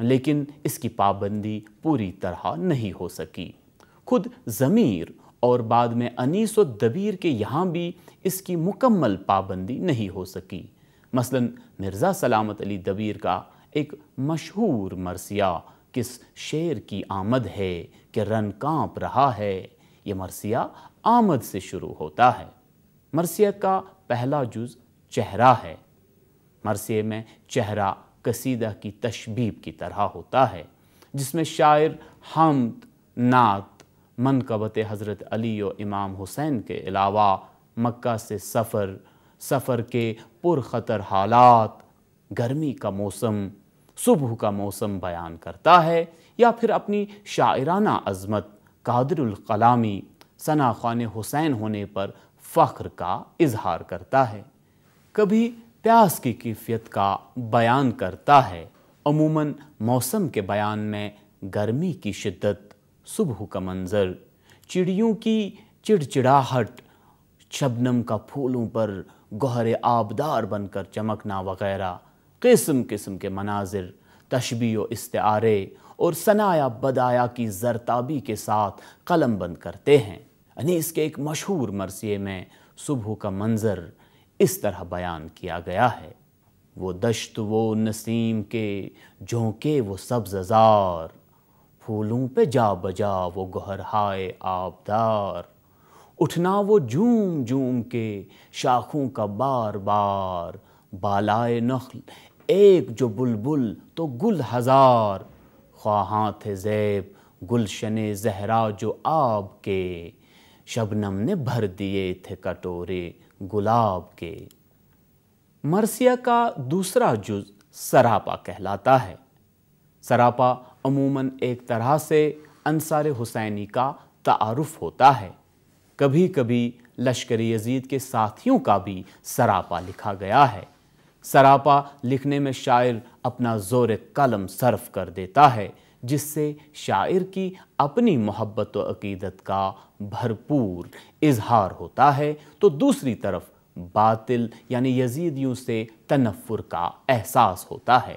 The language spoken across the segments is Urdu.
لیکن اس کی پابندی پوری طرح نہیں ہو سکی۔ خود ضمیر اور بعد میں انیس و دبیر کے یہاں بھی اس کی مکمل پابندی نہیں ہو سکی۔ مثلا مرزا سلامت علی دبیر کا ایک مشہور مرثیہ کس شعر کی آمد ہے کہ رن کانپ رہا ہے، یہ مرثیہ آمد سے شروع ہوتا ہے۔ مرثیہ کا پہلا جز چہرہ ہے۔ مرثیے میں چہرہ قصیدہ کی تشبیب کی طرح ہوتا ہے، جس میں شاعر حمد، نعت، منقبت حضرت علی و امام حسین کے علاوہ مکہ سے سفر کے پرخطر حالات، گرمی کا موسم، صبح کا موسم بیان کرتا ہے، یا پھر اپنی شاعرانہ عظمت، قادر الکلامی، ثنا خوان حسین ہونے پر فخر کا اظہار کرتا ہے۔ کبھی پیاس کی کیفیت کا بیان کرتا ہے۔ عموماً موسم کے بیان میں گرمی کی شدت، صبح کا منظر، چڑیوں کی چڑچڑاہٹ، شبنم کا پھولوں پر گوہر آبدار بن کر چمکنا وغیرہ قسم قسم کے مناظر، تشبیہ و استعارے اور ثنایا بدایا کی زرتابی کے ساتھ قلم بند کرتے ہیں۔ انیس کے ایک مشہور مرثیے میں صبح کا منظر اس طرح بیان کیا گیا ہے: وہ دشت وہ نسیم کے جھونکے وہ سبززار، پھولوں پہ جا بجا وہ گوہرہائے آبدار، اٹھنا وہ جھوم جھوم کے شاخوں کا بار بار، بالائے نخل ایک جو بلبل تو گل ہزار، خواہاں تھے زیب گلشن زہرا جو آب کے، شبنم نے بھر دیے تھے کٹورے گلاب کے۔ مرثیہ کا دوسرا جز سراپا کہلاتا ہے۔ سراپا عموماً ایک طرح سے انصار حسینی کا تعارف ہوتا ہے۔ کبھی کبھی لشکر یزید کے ساتھیوں کا بھی سراپا لکھا گیا ہے۔ سراپا لکھنے میں شاعر اپنا زور قلم صرف کر دیتا ہے، جس سے شاعر کی اپنی محبت و عقیدت کا بھرپور اظہار ہوتا ہے، تو دوسری طرف باطل یعنی یزیدیوں سے تنفر کا احساس ہوتا ہے۔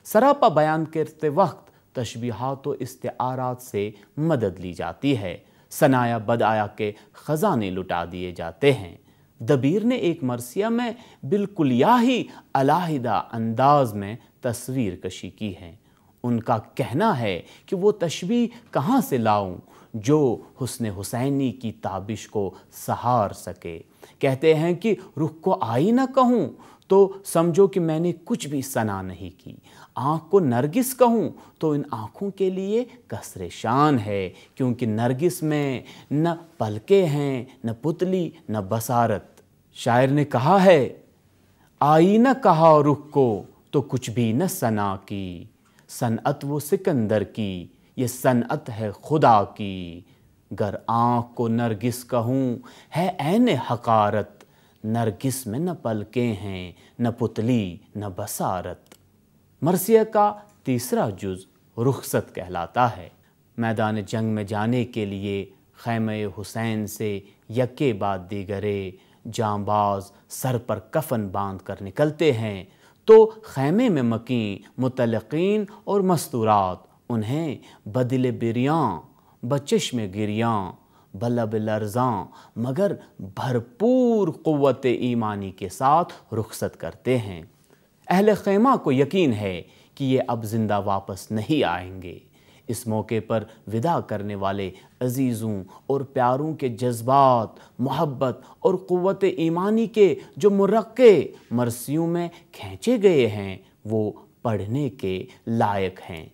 سراپا بیان کرتے وقت تشبیہات و استعارات سے مدد لی جاتی ہے، ثنایا بدایا کے خزانے لٹا دیے جاتے ہیں۔ دبیر نے ایک مرثیہ میں بالکلیہ ہی علیحدہ انداز میں تصویر کشی کی ہے۔ ان کا کہنا ہے کہ وہ تشبیہ کہاں سے لاؤں جو حسن حسینی کی تابش کو سہار سکے۔ کہتے ہیں کہ رخ کو آئی نہ کہوں تو سمجھو کہ میں نے کچھ بھی ثنا نہیں کی، آنکھ کو نرگس کہوں تو ان آنکھوں کے لیے کسر شان ہے، کیونکہ نرگس میں نہ پلکیں ہیں، نہ پتلی، نہ بصارت۔ شاعر نے کہا ہے: آئی نہ کہا رخ کو تو کچھ بھی نہ ثنا کی، صنعت وہ سکندر کی، یہ صنعت ہے خدا کی، گر آنکھ کو نرگس کہوں ہے عین حقارت، نرگس میں نہ پلکیں ہیں، نہ پتلی، نہ بصارت۔ مرثیہ کا تیسرا جز رخصت کہلاتا ہے۔ میدان جنگ میں جانے کے لیے خیمہ حسین سے یکے بعد دیگرے جانباز سر پر کفن باندھ کر نکلتے ہیں، تو خیمے میں مکین متلقین اور مستورات انہیں بدل بریاں، بچشم گریاں، بلب لرزاں مگر بھرپور قوت ایمانی کے ساتھ رخصت کرتے ہیں۔ اہل خیمہ کو یقین ہے کہ یہ اب زندہ واپس نہیں آئیں گے۔ اس موقع پر وداع کرنے والے عزیزوں اور پیاروں کے جذبات، محبت اور قوت ایمانی کے جو مرقع مرثیوں میں کھینچے گئے ہیں وہ پڑھنے کے لائق ہیں۔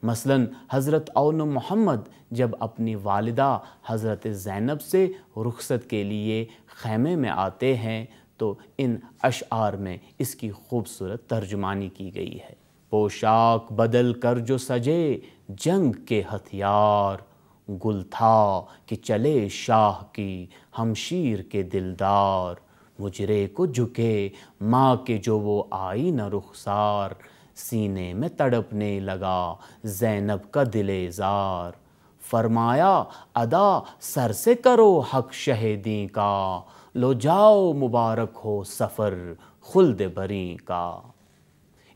مثلاً حضرت اون محمد جب اپنی والدہ حضرت زینب سے رخصت کے لیے خیمے میں آتے ہیں تو ان اشعار میں اس کی خوبصورت ترجمانی کی گئی ہے: پوشاک بدل کر جو سجے جنگ کے ہتھیار، گل تھا کہ چلے شاہ کی ہمشیر کے دلدار، مجرے کو جھکے ماں کے جو وہ آئی نہ رخسار، سینے میں تڑپنے لگا زینب کا دل زار، فرمایا ادا سر سے کرو حق شہیدی کا، لو جاؤ مبارک ہو سفر خلد بری کا۔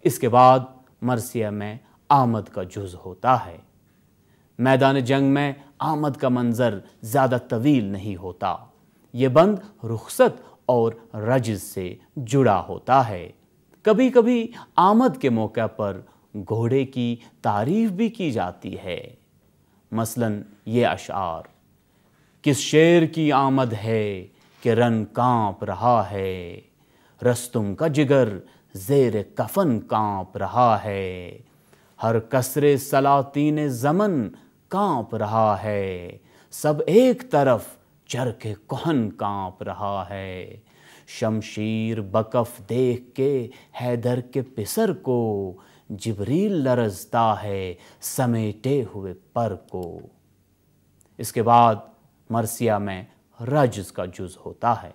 اس کے بعد مرثیہ میں آمد کا جز ہوتا ہے۔ میدان جنگ میں آمد کا منظر زیادہ طویل نہیں ہوتا، یہ بند رخصت اور رجز سے جڑا ہوتا ہے۔ کبھی کبھی آمد کے موقع پر گھوڑے کی تعریف بھی کی جاتی ہے، مثلاً یہ اشعار: کس شیر کی آمد ہے کہ رن کانپ رہا ہے، رستم کا جگر زیر کفن کانپ رہا ہے، ہر کسرے سلاطین زمن کانپ رہا ہے، سب ایک طرف چرخ کہن کانپ رہا ہے، شمشیر بکف دیکھ کے حیدر کے پسر کو، جبریل لرزتا ہے سمیٹے ہوئے پر کو۔ اس کے بعد مرثیہ میں رجز کا جز ہوتا ہے۔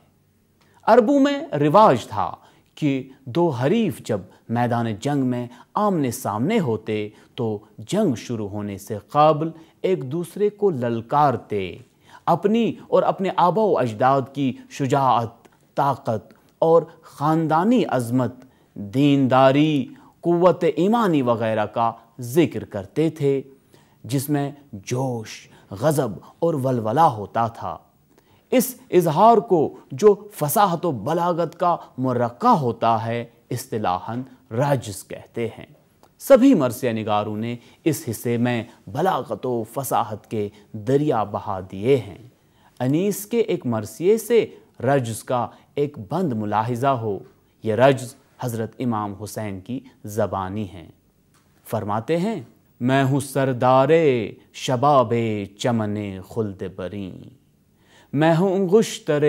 عربوں میں رواج تھا کہ دو حریف جب میدان جنگ میں آمنے سامنے ہوتے تو جنگ شروع ہونے سے قبل ایک دوسرے کو للکارتے، اپنی اور اپنے آبا و اجداد کی شجاعت، طاقت اور خاندانی عظمت، دینداری، قوت ایمانی وغیرہ کا ذکر کرتے تھے، جس میں جوش، غضب اور ولولہ ہوتا تھا۔ اس اظہار کو جو فصاحت و بلاغت کا مرقع ہوتا ہے اصطلاحاً رجز کہتے ہیں۔ سبھی مرثیہ نگاروں نے اس حصے میں بلاغت و فصاحت کے دریا بہا دیے ہیں۔ انیس کے ایک مرثیے سے رجز کا ایک بند ملاحظہ ہو، یہ رجز حضرت امام حسین کی زبانی ہیں۔ فرماتے ہیں: میں ہوں سردار شباب چمن خلد بریں، میں ہوں انگشتر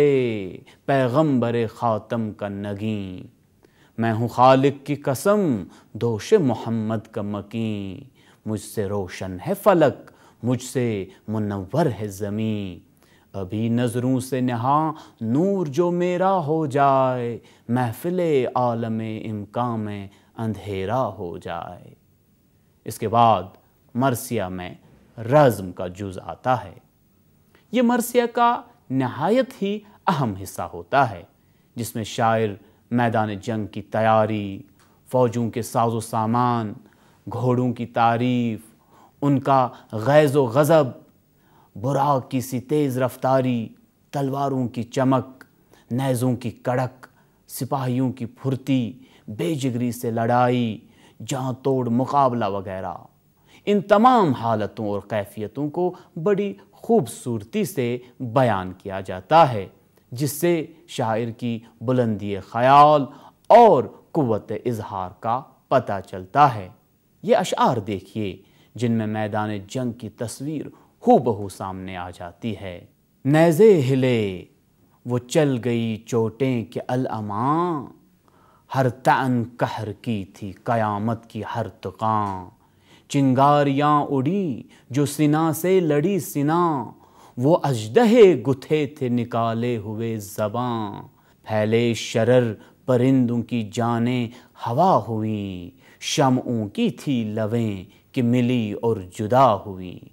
پیغمبر خاتم کا نگیں، میں ہوں خالق کی قسم دوش محمد کا مکیں، مجھ سے روشن ہے فلک، مجھ سے منور ہے زمین، ابھی نظروں سے نہاں نور جو میرا ہو جائے، محفل عالم امکان میں اندھیرا ہو جائے۔ اس کے بعد مرثیہ میں رزم کا جز آتا ہے۔ یہ مرثیہ کا نہایت ہی اہم حصہ ہوتا ہے، جس میں شاعر میدان جنگ کی تیاری، فوجوں کے ساز و سامان، گھوڑوں کی تعریف، ان کا غیظ و غضب، براق کی سی تیز رفتاری، تلواروں کی چمک، نیزوں کی کڑک، سپاہیوں کی پھرتی، بے جگری سے لڑائی، جاں توڑ مقابلہ وغیرہ، ان تمام حالتوں اور کیفیتوں کو بڑی خوبصورتی سے بیان کیا جاتا ہے، جس سے شاعر کی بلندی خیال اور قوت اظہار کا پتہ چلتا ہے۔ یہ اشعار دیکھیے جن میں میدان جنگ کی تصویر ہو بہو سامنے آ جاتی ہے۔ نیزے ہلے وہ چل گئی چوٹیں کہ الامان، ہر طعن قہر کی تھی قیامت کی ہر تقاں، چنگاریاں اڑی جو سنا سے لڑی سنا، وہ اژدہے گتھے تھے نکالے ہوئے زباں، پھیلے شرر پرندوں کی جانیں ہوا ہوئیں، شمعوں کی تھی لویں کہ ملی اور جدا ہوئیں۔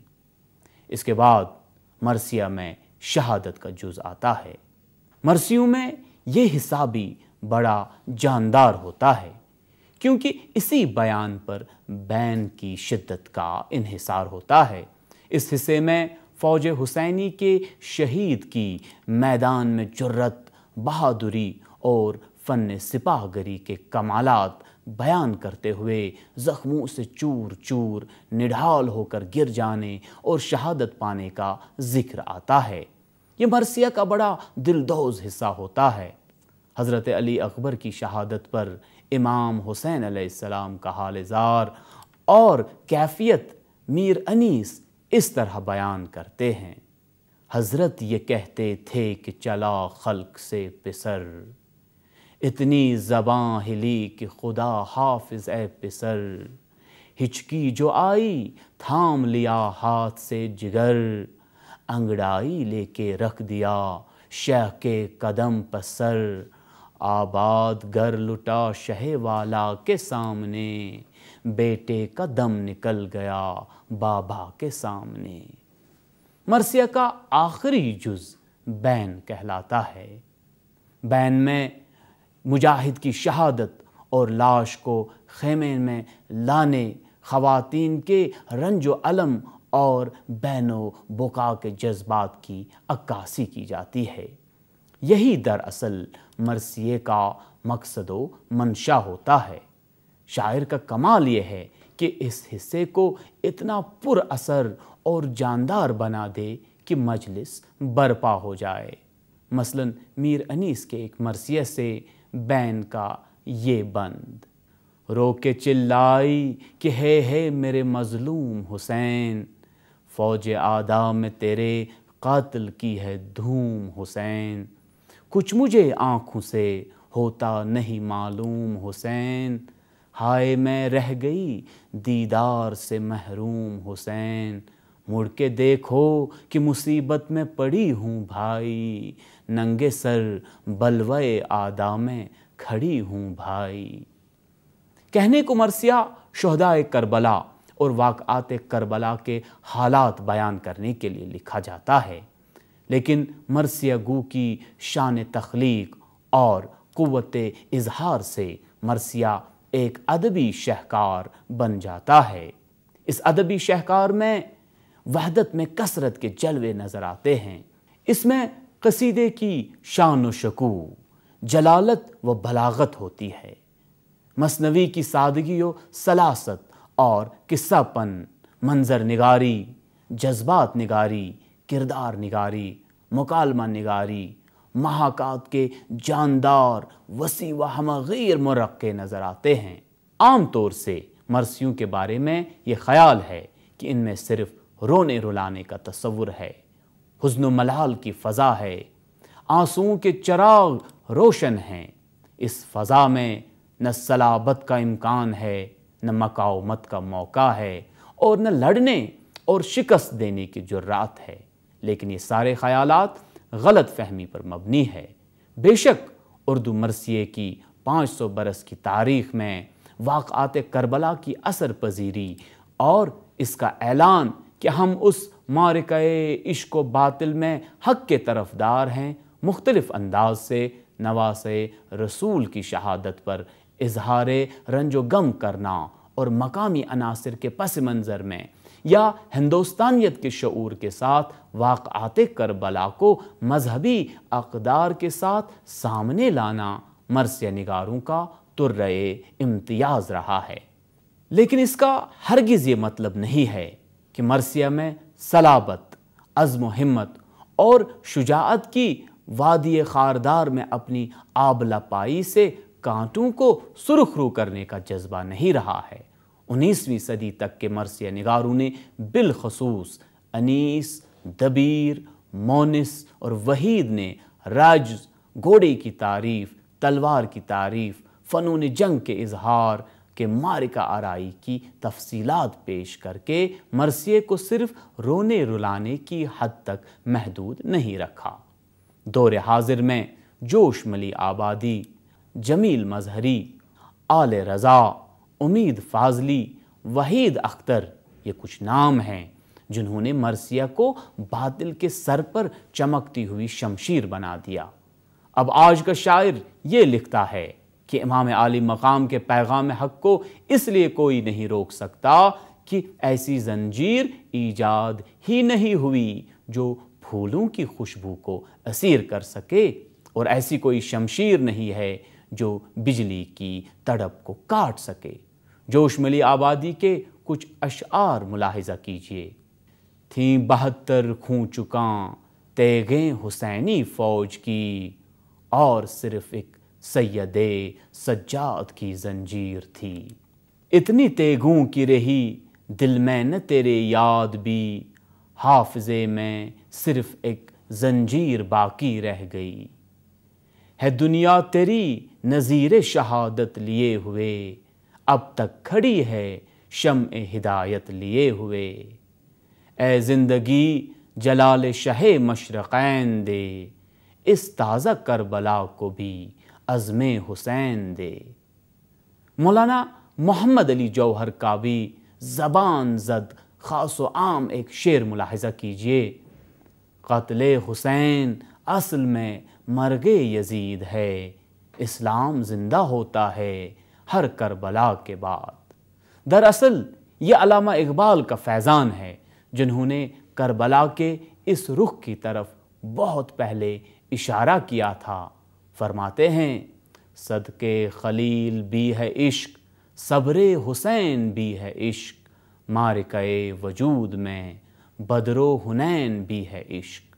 اس کے بعد مرثیہ میں شہادت کا جز آتا ہے۔ مرثیوں میں یہ حصہ بھی بڑا جاندار ہوتا ہے، کیونکہ اسی بیان پر بین کی شدت کا انحصار ہوتا ہے۔ اس حصے میں فوج حسینی کے شہید کی میدان میں جرت، بہادری اور فن سپاہ گری کے کمالات بیان کرتے ہوئے زخموں سے چور چور نڈھال ہو کر گر جانے اور شہادت پانے کا ذکر آتا ہے۔ یہ مرثیہ کا بڑا دلدوز حصہ ہوتا ہے۔ حضرت علی اکبر کی شہادت پر امام حسین علیہ السلام کا حال زار اور کیفیت میر انیس اس طرح بیان کرتے ہیں: حضرت یہ کہتے تھے کہ چلا خلق سے پسر، اتنی زباں ہلی کہ خدا حافظ اے پسر، ہچکی جو آئی تھام لیا ہاتھ سے جگر، انگڑائی لے کے رکھ دیا شیخ کے قدم پر سر، آباد گر لٹا شہ والا کے سامنے، بیٹے کا دم نکل گیا بابا کے سامنے۔ مرثیہ کا آخری جز بین کہلاتا ہے۔ بین میں مجاہد کی شہادت اور لاش کو خیمے میں لانے، خواتین کے رنج و علم اور بین و بکا کے جذبات کی عکاسی کی جاتی ہے۔ یہی دراصل مرثیے کا مقصد و منشا ہوتا ہے۔ شاعر کا کمال یہ ہے کہ اس حصے کو اتنا پر اثر اور جاندار بنا دے کہ مجلس برپا ہو جائے۔ مثلاً میر انیس کے ایک مرثیے سے بین کا یہ بند: رو کے چلائی کہ ہے میرے مظلوم حسین، فوج اعداء میں تیرے قاتل کی ہے دھوم حسین، کچھ مجھے آنکھوں سے ہوتا نہیں معلوم حسین، ہائے میں رہ گئی دیدار سے محروم حسین، مڑ کے دیکھو کہ مصیبت میں پڑی ہوں بھائی، ننگے سر بلوے اعداء میں کھڑی ہوں بھائی۔ کہنے کو مرثیہ شہدائے کربلا اور واقعات کربلا کے حالات بیان کرنے کے لیے لکھا جاتا ہے، لیکن مرثیہ گو کی شان تخلیق اور قوت اظہار سے مرثیہ ایک ادبی شہکار بن جاتا ہے۔ اس ادبی شہکار میں وحدت میں کثرت کے جلوے نظر آتے ہیں۔ اس میں قصیدے کی شان و شکوہ، جلالت و بلاغت ہوتی ہے۔ مثنوی کی سادگی و سلاست اور قصہ پن، منظر نگاری، جذبات نگاری، کردار نگاری، مکالمہ نگاری، محاکات کے جاندار، وسیع و ہمغیر مرقع نظر آتے ہیں۔ عام طور سے مرثیوں کے بارے میں یہ خیال ہے کہ ان میں صرف رونے رلانے کا تصور ہے، حزن و ملال کی فضا ہے، آنسوؤں کے چراغ روشن ہیں۔ اس فضا میں نہ صلابت کا امکان ہے، نہ مقاومت کا موقع ہے، اور نہ لڑنے اور شکست دینے کی جرات ہے۔ لیکن یہ سارے خیالات غلط فہمی پر مبنی ہے۔ بے شک اردو مرثیے کی 500 برس کی تاریخ میں واقعات کربلا کی اثر پذیری اور اس کا اعلان کہ ہم اس معرکہ عشق و باطل میں حق کے طرفدار ہیں، مختلف انداز سے نواسے رسول کی شہادت پر اظہار رنج و غم کرنا اور مقامی عناصر کے پس منظر میں یا ہندوستانیت کے شعور کے ساتھ واقعات کربلا کو مذہبی اقدار کے ساتھ سامنے لانا مرثیہ نگاروں کا طرۂ امتیاز رہا ہے۔ لیکن اس کا ہرگز یہ مطلب نہیں ہے کہ مرثیہ میں صلابت، عزم و ہمت اور شجاعت کی وادی خاردار میں اپنی آبلہ پائی سے کانٹوں کو سرخ رو کرنے کا جذبہ نہیں رہا ہے۔ 19ویں صدی تک کے مرثیہ نگاروں نے بالخصوص انیس، دبیر، مونس اور وحید نے راجز، گھوڑے کی تعریف، تلوار کی تعریف، فنون جنگ کے اظہار کے معرکہ آرائی کی تفصیلات پیش کر کے مرثیے کو صرف رونے رلانے کی حد تک محدود نہیں رکھا۔ دور حاضر میں جوش ملی آبادی، جمیل مظہری، آل رضا، امید فاضلی، وحید اختر، یہ کچھ نام ہیں جنہوں نے مرثیہ کو باطل کے سر پر چمکتی ہوئی شمشیر بنا دیا۔ اب آج کا شاعر یہ لکھتا ہے کہ امام عالی مقام کے پیغام حق کو اس لیے کوئی نہیں روک سکتا کہ ایسی زنجیر ایجاد ہی نہیں ہوئی جو پھولوں کی خوشبو کو اسیر کر سکے، اور ایسی کوئی شمشیر نہیں ہے جو بجلی کی تڑپ کو کاٹ سکے۔ جوش ملی آبادی کے کچھ اشعار ملاحظہ کیجیے۔ تھیں 72 خوں چکاں تیغیں حسینی فوج کی، اور صرف ایک سید سجاد کی زنجیر تھی۔ اتنی تیغوں کی رہی دل میں نہ تیرے یاد بھی، حافظے میں صرف ایک زنجیر باقی رہ گئی۔ ہے دنیا تیری نذیر شہادت لیے ہوئے، اب تک کھڑی ہے شمع ہدایت لیے ہوئے۔ اے زندگی جلال شہ مشرقین دے، اس تازہ کربلا کو بھی عزم حسین دے۔ مولانا محمد علی جوہر کا بھی زبان زد خاص و عام ایک شعر ملاحظہ کیجیے۔ قتل حسین اصل میں مرگ یزید ہے، اسلام زندہ ہوتا ہے ہر کربلا کے بعد۔ دراصل یہ علامہ اقبال کا فیضان ہے، جنہوں نے کربلا کے اس رخ کی طرف بہت پہلے اشارہ کیا تھا۔ فرماتے ہیں، صدقے خلیل بھی ہے عشق، صبر حسین بھی ہے عشق، معرکہ وجود میں بدر و حنین بھی ہے عشق۔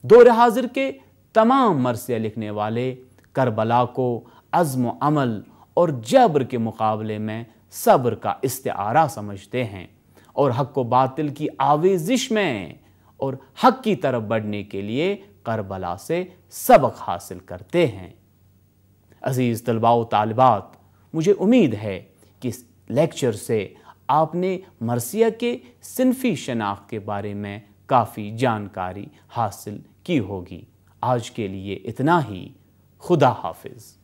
دور حاضر کے تمام مرثیہ لکھنے والے کربلا کو عزم و عمل اور جبر کے مقابلے میں صبر کا استعارہ سمجھتے ہیں، اور حق و باطل کی آویزش میں اور حق کی طرف بڑھنے کے لیے کربلا سے سبق حاصل کرتے ہیں۔ عزیز طلباء و طالبات، مجھے امید ہے کہ اس لیکچر سے آپ نے مرثیہ کے صنفی شناخت کے بارے میں کافی جانکاری حاصل کی ہوگی۔ آج کے لیے اتنا ہی۔ خدا حافظ۔